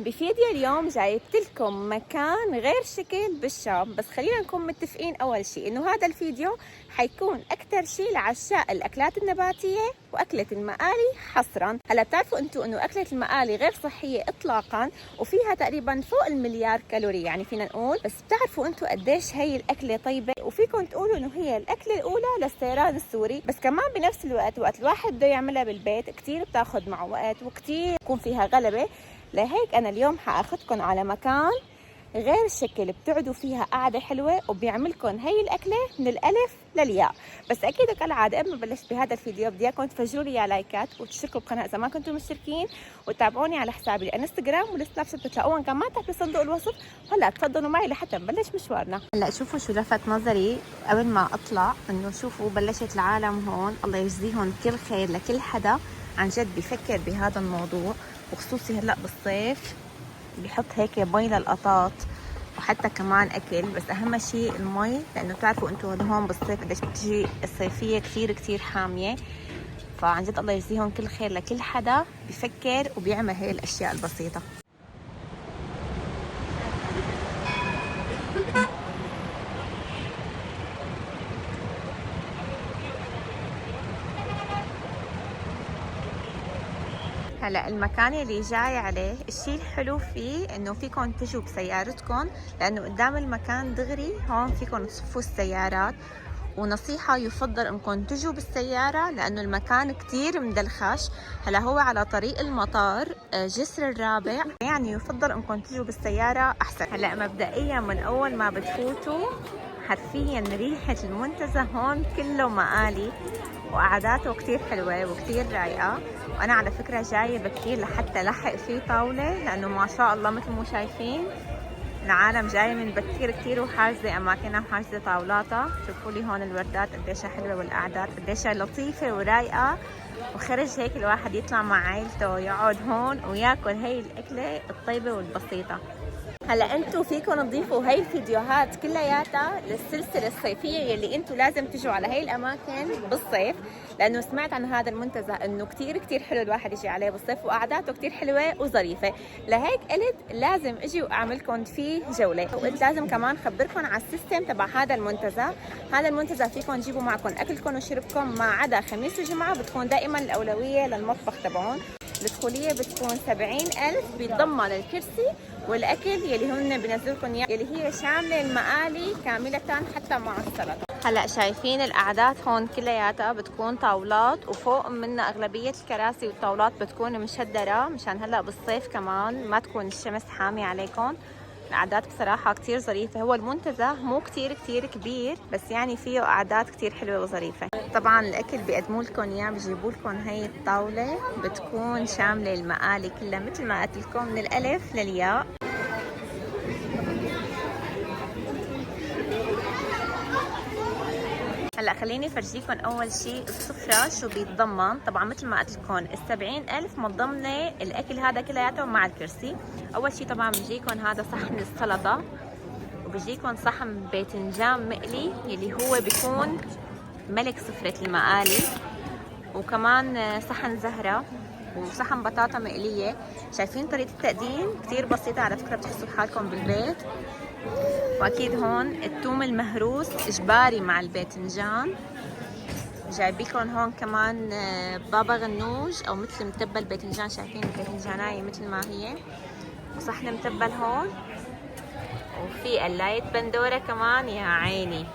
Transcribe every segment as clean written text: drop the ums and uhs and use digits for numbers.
بفيديو اليوم جايبت لكم مكان غير شكل بالشام، بس خلينا نكون متفقين اول شيء انه هذا الفيديو حيكون اكثر شيء لعشاق الاكلات النباتيه واكله المقالي حصرا. هلا بتعرفوا انتم انه اكله المقالي غير صحيه اطلاقا، وفيها تقريبا فوق المليار كالوري، يعني فينا نقول. بس بتعرفوا انتم قديش هي الاكله طيبه، وفيكم تقولوا انه هي الاكله الاولى للسيران السوري. بس كمان بنفس الوقت وقت الواحد بده يعملها بالبيت كثير بتاخذ معه وقت وكثير يكون فيها غلبه. لهيك أنا اليوم حاخدكن على مكان غير شكل بتقعدوا فيها قعدة حلوة، وبيعملكن هي الأكلة من الألف للياء. بس أكيد كالعادة قبل ما بلش بهذا الفيديو بدي إياكم تفجروا لي لايكات وتشتركوا بالقناة إذا ما كنتم مشتركين، وتابعوني على حسابي الانستغرام والسناب شات بتلاقوهم كمان تحت بصندوق الوصف. هلا تفضلوا معي لحتى نبلش مشوارنا. هلا شوفوا شو لفت نظري قبل ما أطلع، إنه شوفوا بلشت العالم هون، الله يجزيهم كل خير لكل حدا عن جد بيفكر بهذا الموضوع، وخصوصي هلا بالصيف بيحط هيك مي للقطاط وحتى كمان اكل. بس اهم شيء المي، لانه بتعرفوا انتم هون بالصيف قديش بتجي الصيفيه كثير حاميه. فعن جد الله يجزيهم كل خير لكل حدا بيفكر وبيعمل هي الاشياء البسيطه. هلا المكان اللي جاي عليه الشيء الحلو فيه انه فيكم تجوا بسيارتكم، لانه قدام المكان دغري هون فيكم تصفوا السيارات. ونصيحة يفضل انكم تجوا بالسيارة لانه المكان كتير مدلخش. هلا هو على طريق المطار جسر الرابع، يعني يفضل انكم تجوا بالسيارة احسن. هلا مبدئيا من اول ما بتفوتوا حرفيا ريحة المنتزه هون كله مقالي، وقعداته كتير حلوة وكتير رايقة. وانا على فكرة جاية بكتير لحتى لحق فيه طاولة، لانه ما شاء الله مثل ما شايفين العالم جاي من بكير كتير وحاجزة اماكنها وحاجزة طاولاتها. شوفوا لي هون الوردات قديش حلوة، والقعدات قديش لطيفة ورايقة، وخرج هيك الواحد يطلع مع عائلته يقعد هون وياكل هي الاكلة الطيبة والبسيطة. هلا انتم فيكم تضيفوا هاي الفيديوهات كلياتها للسلسله الصيفيه يلي انتم لازم تجوا على هاي الاماكن بالصيف، لانه سمعت عن هذا المنتزه انه كتير حلو الواحد يجي عليه بالصيف، وقعداته كتير حلوه وظريفه. لهيك قلت لازم اجي واعملكم فيه جوله، وقلت لازم كمان خبركم على السيستم تبع هذا المنتزه. هذا المنتزه فيكم تجيبوا معكم اكلكم وشربكم، ما عدا خميس وجمعه بتكون دائما الاولويه للمطبخ تبعهم. الدخولية بتكون 70,000، بيتضمن الكرسي والأكل يلي هن بنزلكم إياه، يلي هي شاملة المقالي كاملة حتى مع السلطة. هلا شايفين القعدات هون كلياتها بتكون طاولات، وفوق منها أغلبية الكراسي والطاولات بتكون مشدرة مشان هلا بالصيف كمان ما تكون الشمس حامية عليكم. القعدات بصراحة كتير ظريفة. هو المنتزه مو كتير كبير، بس يعني فيه قعدات كتير حلوة وظريفة. طبعا الأكل بيقدموا لكم إياه، بيجيبوا لكم هي الطاولة بتكون شاملة المقالي كلها مثل ما قلت لكم من الألف للياء. هلا خليني فرجيكم اول شيء السفرة شو بيتضمن. طبعا مثل ما قلت لكم 70,000 متضمنه الاكل هذا كلياته مع الكرسي. اول شيء طبعا بيجيكم هذا صحن السلطه، وبيجيكم صحن باذنجان مقلي يلي هو بيكون ملك سفرة المقالي، وكمان صحن زهرة، وصحن بطاطا مقلية. شايفين طريقة التقديم كتير بسيطة على فكرة، بتحسوا حالكم بالبيت. واكيد هون الثوم المهروس اجباري مع الباذنجان. جايبيكم هون كمان بابا غنوج او مثل متبل باذنجان، شايفين الباذنجانايه مثل ما هي، وصحن متبل هون، وفي قلاية بندورة كمان يا عيني.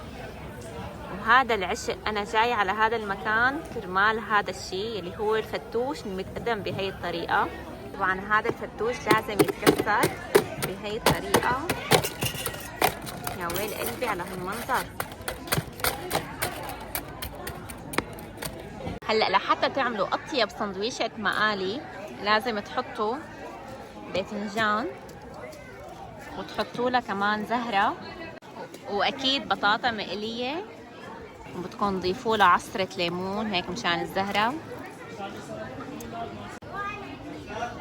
وهذا العشق انا جاي على هذا المكان كرمال هذا الشيء اللي هو الفتوش المتقدم بهي الطريقة. طبعا هذا الفتوش لازم يتكسر بهي الطريقة. يا ويل قلبي على هالمنظر. هلا لحتى تعملوا اطيب سندويشة مقالي لازم تحطوا باذنجان، وتحطوا لها كمان زهرة، واكيد بطاطا مقلية، وبتكون تضيفوا لها عصرة ليمون هيك مشان الزهرة،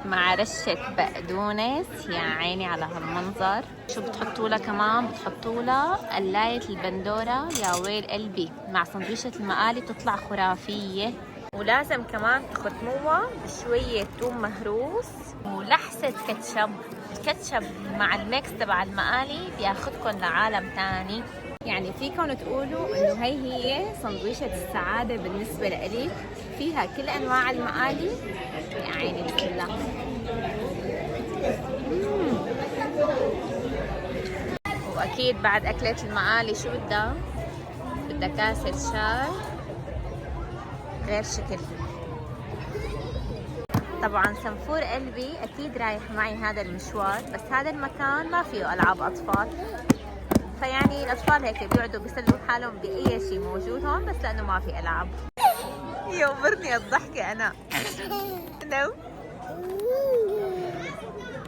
مع رشة بقدونس. يا عيني على هالمنظر. شو بتحطوا لها كمان؟ بتحطوا لها قلاية البندورة. يا ويل قلبي، مع سندويشة المقالي تطلع خرافية. ولازم كمان تختموها بشوية ثوم مهروس ولحسة كاتشب. الكاتشب مع الميكس تبع المقالي بياخدكم لعالم تاني. يعني فيكم تقولوا انه هي سندويشة السعادة بالنسبة لإلي، فيها كل انواع المقالي. يا عيني بسم الله. واكيد بعد اكلة المقالي شو بدها كاسة شاي غير شكل. طبعا سنفور قلبي اكيد رايح معي هذا المشوار، بس هذا المكان ما فيه العاب اطفال، فيعني الاطفال هيك بيقعدوا بيسلوا حالهم باي شيء موجود هون، بس لانه ما في العاب. يوبرني الضحكة انا. لو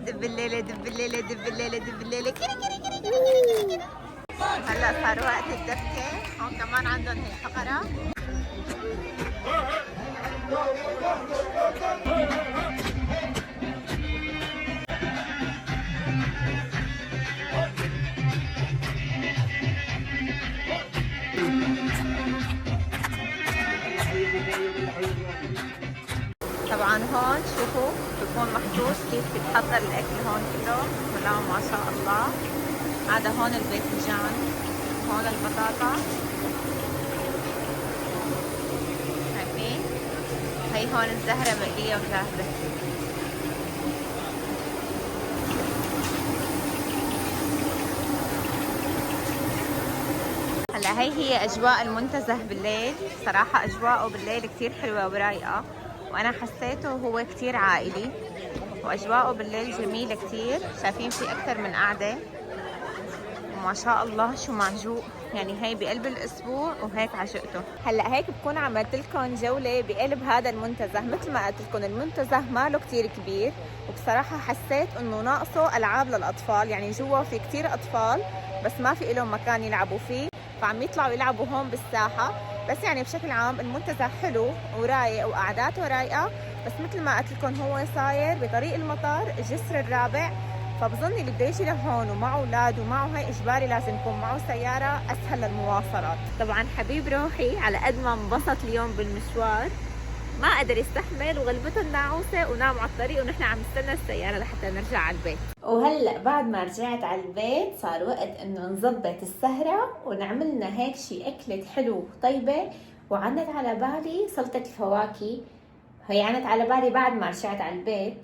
دب الليلة دب الليلة دب الليلة دب الليلة كيري كيري كيري كيري كيري. هلا صار وقت الدبكة، هون كمان عندهم هي فقرة. طبعا هون شوفوا بكون محطوط كيف بتحضر الاكل هون كله، بسم الله ما شاء الله. هذا هون الباذنجان، هون البطاطا، شايفين؟ هي هون الزهرة مقلية وجاهزة. هلا هي اجواء المنتزه بالليل، صراحة اجواءه بالليل كتير حلوة ورايقة، وانا حسيته هو كتير عائلي، واجواءه بالليل جميلة كتير. شايفين في اكثر من قعدة، وما شاء الله شو معجوق، يعني هي بقلب الاسبوع وهيك عشقته. هلا هيك بكون عملت لكم جولة بقلب هذا المنتزه. مثل ما قلت لكم المنتزه ماله كتير كبير، وبصراحة حسيت انه ناقصه العاب للاطفال، يعني جوا في كتير اطفال بس ما في لهم مكان يلعبوا فيه، فعم يطلعوا يلعبوا هون بالساحة. بس يعني بشكل عام المنتزه حلو ورايق وقعداته رايقة، بس مثل ما قلت لكم هو صاير بطريق المطار الجسر الرابع، فبظن اللي بده يجي لهون ومعه اولاد ومعه هي اجباري لازم يكون معه سياره اسهل للمواصلات. طبعا حبيب روحي على قد ما انبسط اليوم بالمشوار ما قدر يستحمل وغلبته الناعوسه ونام على الطريق، ونحن عم نستنى السياره لحتى نرجع على البيت. وهلا بعد ما رجعت على البيت صار وقت انه نظبط السهره ونعمل لنا هيك شيء اكله حلو طيبه. وعنت على بالي سلطه الفواكه، هي عنت على بالي بعد ما رجعت على البيت،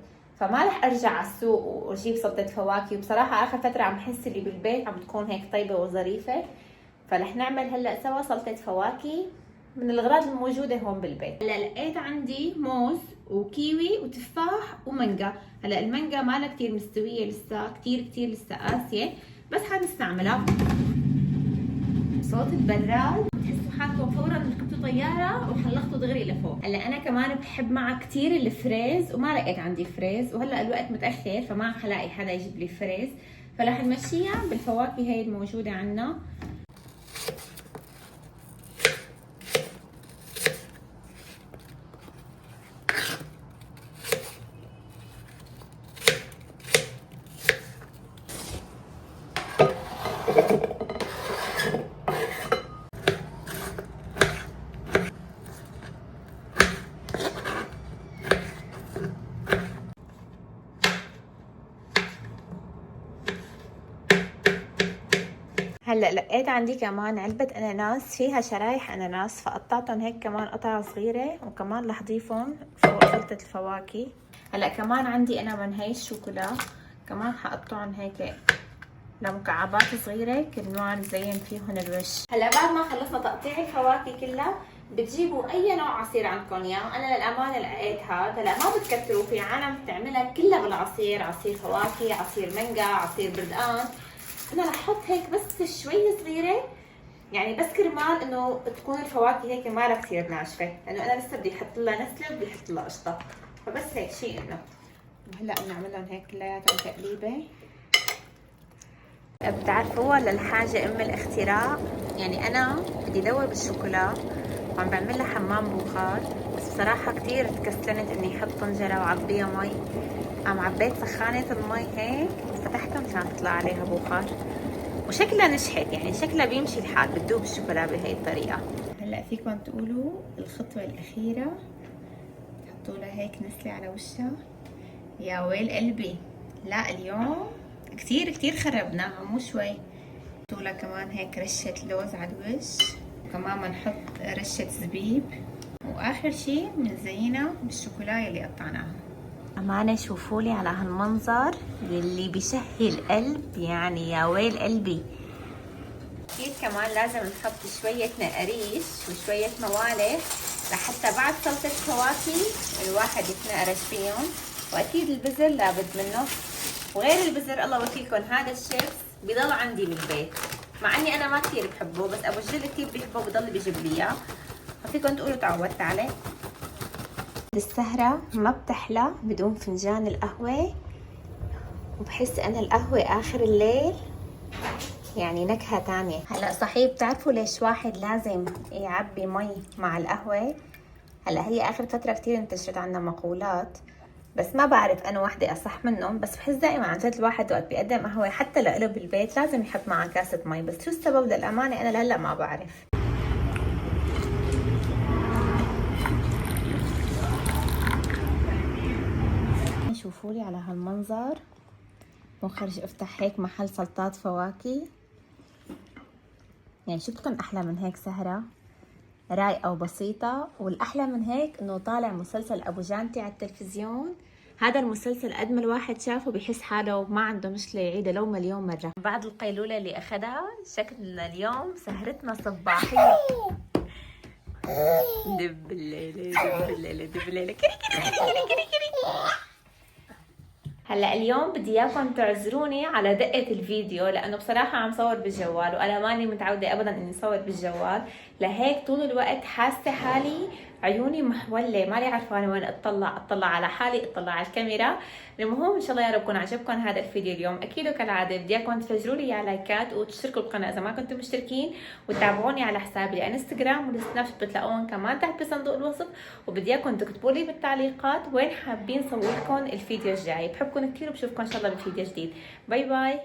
فما رح ارجع على السوق واجيب سلطه فواكه. وبصراحه اخر فتره عم حس اللي بالبيت عم تكون هيك طيبه وظريفه، فرح نعمل هلا سوا سلطه فواكه من الأغراض الموجودة هون بالبيت. هلا لقيت عندي موز وكيوي وتفاح ومانجا. هلا المانجا مالها كتير مستوية لسه، كتير لسه قاسية، بس حنستعملها. صوت البراد بتحسوا حالكم فورا ركبتوا طيارة وحلقتوا دغري لفوق. هلا أنا كمان بحب معها كتير الفريز، وما لقيت عندي فريز، وهلا الوقت متأخر فما حلاقي حدا يجيب لي فريز، فرح نمشيها بالفواكه هي الموجودة عنا. هلا لقيت عندي كمان علبة اناناس فيها شرايح اناناس، فقطعتهم هيك كمان قطع صغيرة، وكمان رح ضيفهم فوق سلطة الفواكه. هلا كمان عندي انا من هي الشوكولا، كمان حقطعهم هيك لمكعبات صغيرة كرمال زين فيهم الوش. هلا بعد ما خلصنا تقطيع الفواكه كلها بتجيبوا اي نوع عصير عندكم اياه. انا للامانه لقيت هذا، هلا ما بتكتروا، في عالم بتعملها كلها بالعصير، عصير فواكه، عصير مانجا، عصير بردقان. انا رح احط هيك بس شوي صغيره، يعني بس كرمال انه تكون الفواكه هيك ما كثير ناشفه، لانه انا لسه بدي احط لها نسله وبدي احط لها قشطه، فبس هيك شيء انه. وهلا بنعملهم هيك كلياتهم تقليبه. بتعرفوا للحاجه ام الاختراع، يعني انا بدي ادور بالشوكولا وعم بعمل لها حمام بخار، بس بصراحه كثير تكسلنت اني احط طنجره وعبيها مي. قام عبيت سخانه المي هيك وفتحتها مشان تطلع عليها بخار، وشكلها نجحت، يعني شكلها بيمشي الحال، بتذوب الشوكولا بهي الطريقه. هلا فيكم تقولوا الخطوه الاخيره، تحطوا لها هيك نسله على وشها. يا ويل قلبي لا اليوم كتير كتير خربناها مو شوي. طولة كمان هيك رشة لوز على الوش، وكمان بنحط رشة زبيب، واخر شي بنزينها بالشوكولاته اللي قطعناها. أمانة شوفوا لي على هالمنظر اللي بيشهي القلب، يعني يا ويل قلبي. أكيد كمان لازم نحط شوية نقريش وشوية موالح لحتى بعد سلطة فواكه الواحد يتنقرش فيهم، وأكيد البزر لابد منه. وغير البزر الله وكيلكم هذا الشيبس بضل عندي بالبيت، مع اني انا ما كثير بحبه، بس ابو الجل كثير بيحبه بضل بيجيب لي اياه، فيكم تقولوا تعودت عليه. السهرة ما بتحلى بدون فنجان القهوة، وبحس أنا القهوة آخر الليل يعني نكهة تانية. هلأ صحيح بتعرفوا ليش واحد لازم يعبي مي مع القهوة؟ هلأ هي آخر فترة كتير انتشرت عنا مقولات، بس ما بعرف أنا واحدة أصح منهم، بس بحس دائما عن جد الواحد وقت بيقدم قهوة حتى لإله بالبيت لازم يحط معها كاسة مي، بس شو السبب للأمانة أنا لهلأ ما بعرف. شوفوا لي على هالمنظر، مخرج افتح هيك محل سلطات فواكه، يعني شو بدكم احلى من هيك سهرة رايقة وبسيطة. والاحلى من هيك انه طالع مسلسل ابو جانتي على التلفزيون. هذا المسلسل قد ما الواحد شافه بيحس حاله ما عنده مشكلة يعيده لو مليون مرة. بعد القيلولة اللي اخذها شكلنا اليوم سهرتنا صباحية. دب الليلة دب الليلة دب الليلة كري كري كري كري كري كري. هلا اليوم بدي اياكم تعذروني على دقة الفيديو، لانه بصراحة عم صور بالجوال وانا ماني متعودة ابدا اني صور بالجوال، لهيك طول الوقت حاسة حالي عيوني محولة، مالي عرفانة وين اطلع على حالي، اطلع على الكاميرا. المهم ان شاء الله يا رب يكون عجبكم هذا الفيديو اليوم. اكيد وكالعادة بدي اياكم تفجروا لي على لايكات وتشتركوا بالقناة اذا ما كنتم مشتركين، وتتابعوني على حسابي الانستغرام والسناب شات بتلاقوهم كمان تحت بصندوق الوصف، وبدي اياكم تكتبوا لي بالتعليقات وين حابين صور لكم الفيديو الجاي. بحبكم كثير وبشوفكم ان شاء الله بفيديو جديد. باي باي.